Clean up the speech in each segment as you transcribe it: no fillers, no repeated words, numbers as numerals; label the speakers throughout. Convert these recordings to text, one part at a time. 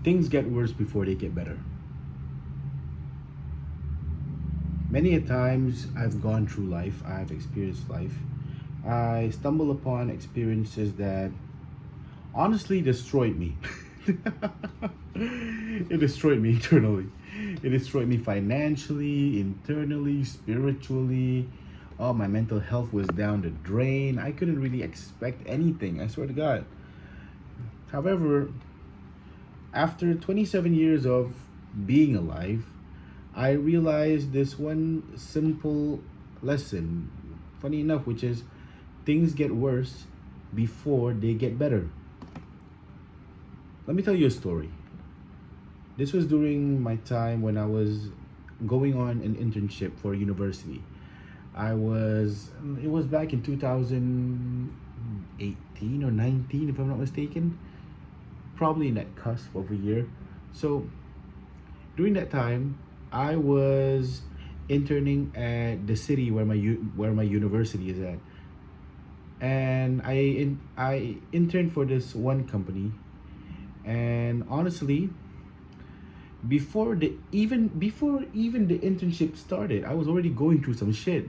Speaker 1: Things get worse before they get better. Many a times I've gone through life, I've experienced life. I stumble upon experiences that honestly destroyed me. It destroyed me internally. It destroyed me financially, internally, spiritually. Oh, my mental health was down the drain. I couldn't really expect anything, I swear to God. However, after 27 years of being alive, I realized this one simple lesson, funny enough, which is things get worse before they get better. Let me tell you a story. This was during my time when I was going on an internship for university. It was back in 2018 or 19, if I'm not mistaken, probably in that cusp of a year. So during that time, I was interning at the city where where my university is at, and I interned for this one company. And honestly, before even the internship started, I was already going through some shit.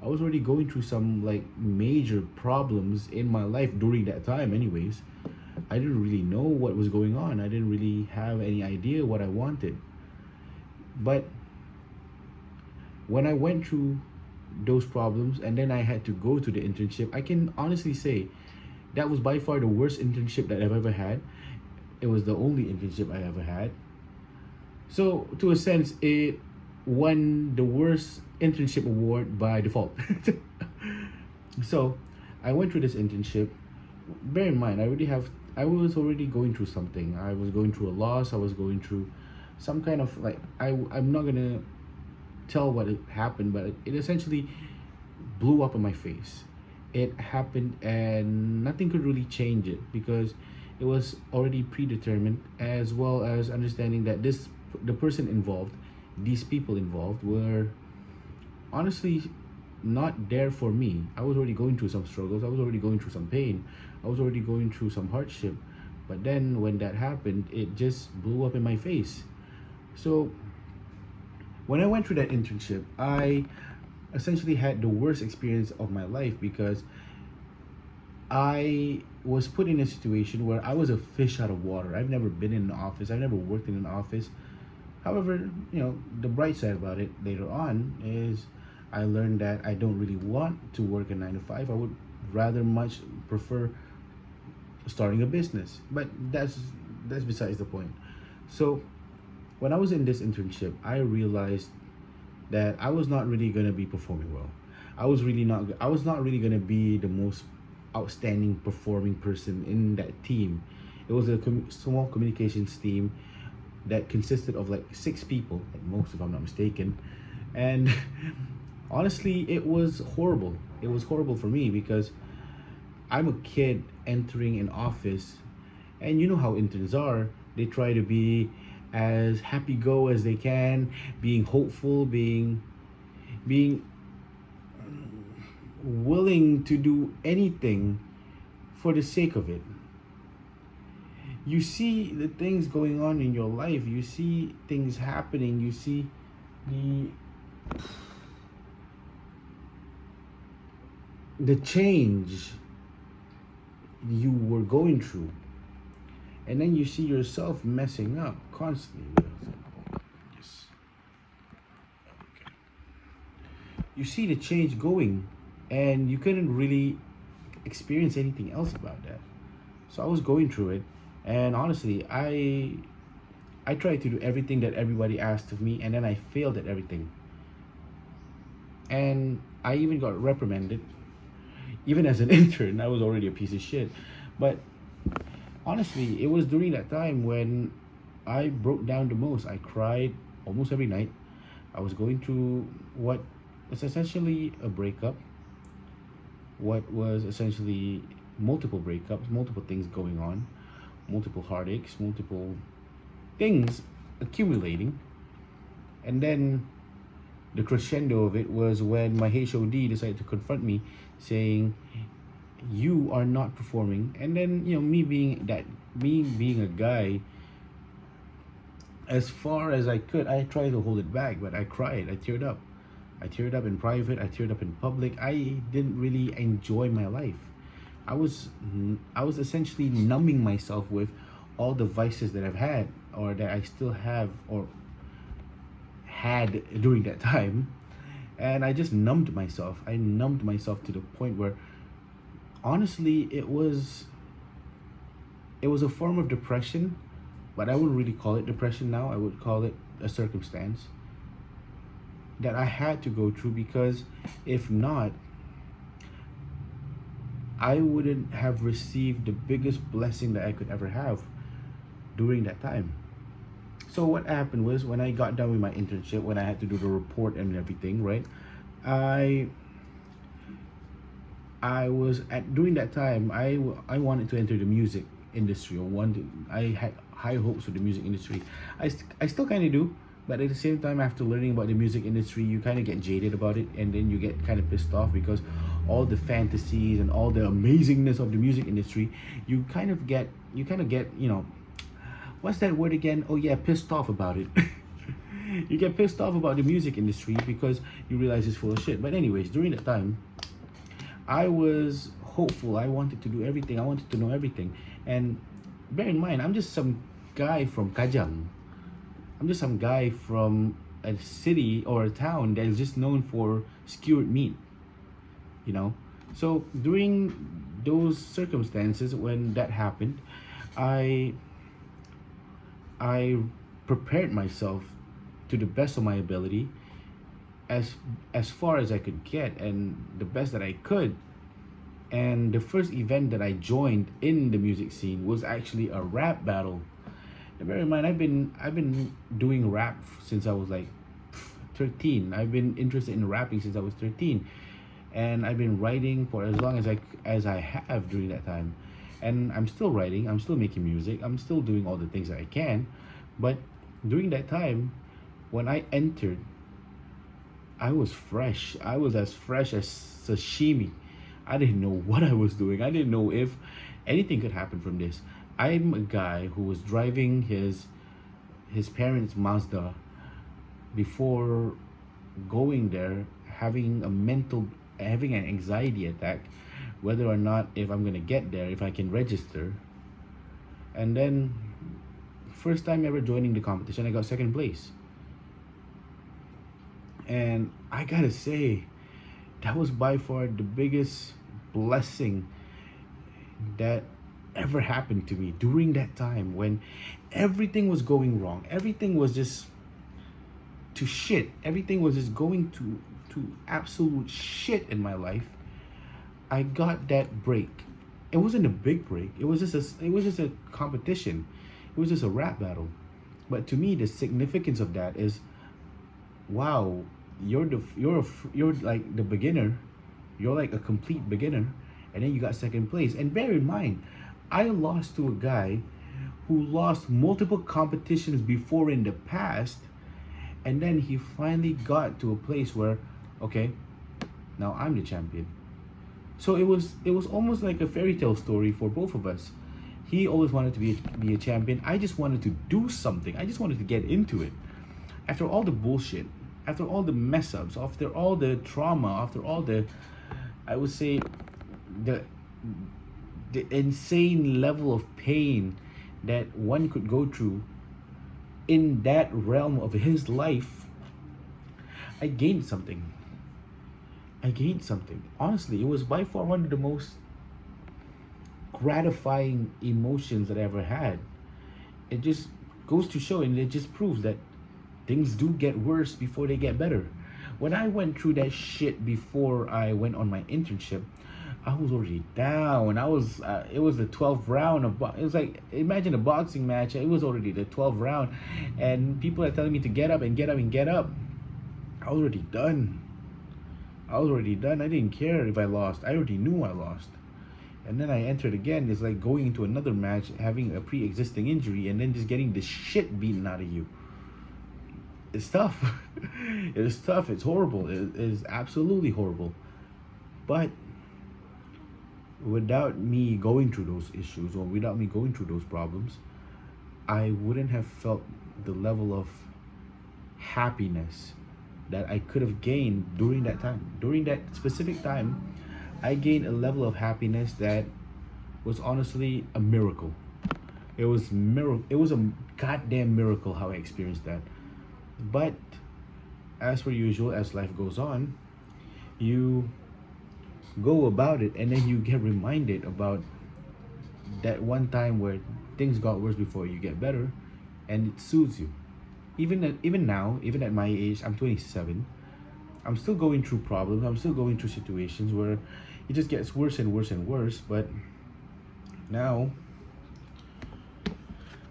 Speaker 1: I was already going through some like major problems in my life during that time. Anyways, I didn't really know what was going on. I didn't really have any idea what I wanted. But when I went through those problems and then I had to go to the internship, I can honestly say that was by far the worst internship that I've ever had. It was the only internship I ever had. So, to a sense, it won the worst internship award by default. So, I went through this internship. Bear in mind, I was already going through something. I was going through a loss. I was going through some kind of like, I'm not gonna tell what it happened, but it essentially blew up in my face. It happened and nothing could really change it because it was already predetermined, as well as understanding that the person involved, these people involved were honestly not there for me. I was already going through some struggles. I was already going through some pain. I was already going through some hardship. But then when that happened, it just blew up in my face. So when I went through that internship, I essentially had the worst experience of my life because I was put in a situation where I was a fish out of water. I've never been in an office. I've never worked in an office. However, the bright side about it later on is I learned that I don't really want to work a 9 to 5. I would rather much prefer starting a business. But that's besides the point. So, when I was in this internship, I realized that I was not really going to be performing well. I was not really going to be the most outstanding performing person in that team. It was a small communications team that consisted of like 6 people at most, if I'm not mistaken. And honestly, it was horrible. It was horrible for me because I'm a kid entering an office, and you know how interns are. They try to be as happy go as they can, being hopeful, being willing to do anything for the sake of it. You see the things going on in your life, you see things happening, you see the the change you were going through, and then you see yourself messing up constantly. Yes. You see the change going, and you couldn't really experience anything else about that. So I was going through it, and honestly, I tried to do everything that everybody asked of me, and then I failed at everything. And I even got reprimanded. Even as an intern, I was already a piece of shit. But honestly, it was during that time when I broke down the most. I cried almost every night. I was going through what was essentially a breakup, what was essentially multiple breakups, multiple things going on, multiple heartaches, multiple things accumulating. And then the crescendo of it was when my HOD decided to confront me, saying, "You are not performing." And then me being a guy, as far as I could, I tried to hold it back, but I cried. I teared up. I teared up in private. I teared up in public. I didn't really enjoy my life. I was essentially numbing myself with all the vices that I've had, or that I still have, or had during that time, and I just numbed myself. I numbed myself to the point where, honestly, it was a form of depression, but I wouldn't really call it depression now. I would call it a circumstance that I had to go through, because if not, I wouldn't have received the biggest blessing that I could ever have during that time. So what happened was, when I got done with my internship, when I had to do the report and everything, right? I I was at during that time, I wanted to enter the music industry, or wanted I had high hopes for the music industry. I still kind of do, but at the same time, after learning about the music industry, you kind of get jaded about it, and then you get kind of pissed off because all the fantasies and all the amazingness of the music industry, you kind of get, what's that word again? Oh yeah, pissed off about it. You get pissed off about the music industry because you realize it's full of shit. But anyways, during that time, I was hopeful. I wanted to do everything. I wanted to know everything. And bear in mind, I'm just some guy from Kajang. I'm just some guy from a city or a town that is just known for skewered meat, you know. So during those circumstances when that happened, I I prepared myself to the best of my ability, as far as I could get, and the best that I could. And the first event that I joined in the music scene was actually a rap battle. Now, bear in mind, I've been doing rap since I was like 13. I've been interested in rapping since I was 13, and I've been writing for as long as I have during that time. And I'm still writing. I'm still making music. I'm still doing all the things that I can. But during that time, when I entered, I was fresh. I was as fresh as sashimi. I didn't know what I was doing. I didn't know if anything could happen from this. I'm a guy who was driving his parents' Mazda before going there, having an anxiety attack, whether or not if I'm gonna get there, if I can register. And then, first time ever joining the competition, I got second place. And I gotta say, that was by far the biggest blessing that ever happened to me during that time when everything was going wrong. Everything was just to shit. Everything was just going to absolute shit in my life. I got that break. It wasn't a big break. It was just a competition. It was just a rap battle. But to me, the significance of that is, wow, you're like the beginner. You're like a complete beginner, and then you got second place. And bear in mind, I lost to a guy who lost multiple competitions before in the past, and then he finally got to a place where, okay, now I'm the champion. So it was almost like a fairy tale story for both of us. He always wanted to be a champion. I just wanted to do something. I just wanted to get into it. After all the bullshit, after all the mess ups, after all the trauma, after all the, I would say, the insane level of pain that one could go through in that realm of his life, I gained something. I gained something. Honestly, it was by far one of the most gratifying emotions that I ever had. It just goes to show, and it just proves that things do get worse before they get better. When I went through that shit before I went on my internship, I was already down. It was the 12th round it was like, imagine a boxing match. It was already the 12th round, and people are telling me to get up and get up and get up. I was already done. I was already done. I didn't care if I lost. I already knew I lost. And then I entered again. It's like going into another match, having a pre-existing injury, and then just getting the shit beaten out of you. It's tough. It is tough. It's horrible. It is absolutely horrible. But without me going through those issues, or without me going through those problems, I wouldn't have felt the level of happiness that I could have gained during that time. During that specific time, I gained a level of happiness that was honestly a miracle. It was miracle. It was a goddamn miracle how I experienced that. But as per usual, as life goes on, you go about it, and then you get reminded about that one time where things got worse before you get better, and it soothes you. Even now, even at my age, I'm 27. I'm still going through problems. I'm still going through situations where it just gets worse and worse and worse. But now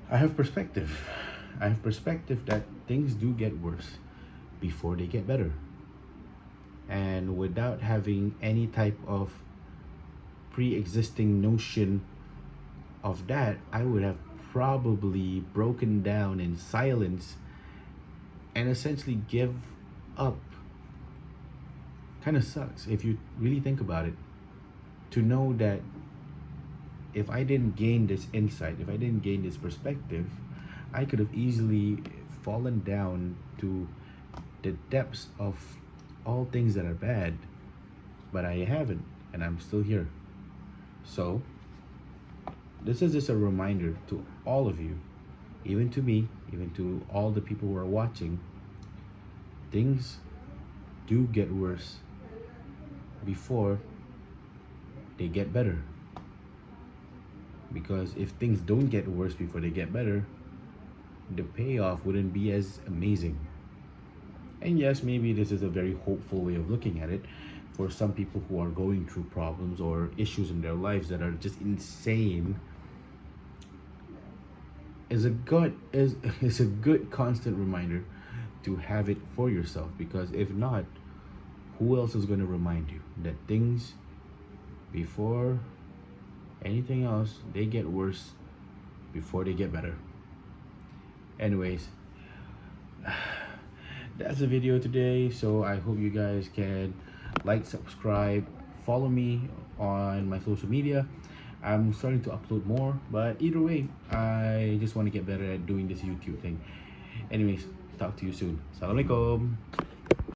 Speaker 1: I have perspective. I have perspective that things do get worse before they get better. And without having any type of pre existing notion of that, I would have probably broken down in silence and essentially give up. Kind of sucks if you really think about it. To know that if I didn't gain this insight, if I didn't gain this perspective, I could have easily fallen down to the depths of all things that are bad, but I haven't, and I'm still here. So, this is just a reminder to all of you, even to me, even to all the people who are watching. Things do get worse before they get better. Because if things don't get worse before they get better, the payoff wouldn't be as amazing. And yes, maybe this is a very hopeful way of looking at it for some people who are going through problems or issues in their lives that are just insane. Is a good constant reminder to have it for yourself, because if not, who else is going to remind you that things before anything else, they get worse before they get better. Anyways, that's the video today. So I hope you guys can like, subscribe, follow me on my social media. I'm starting to upload more, but either way, I just want to get better at doing this YouTube thing. Anyways, talk to you soon. Assalamualaikum.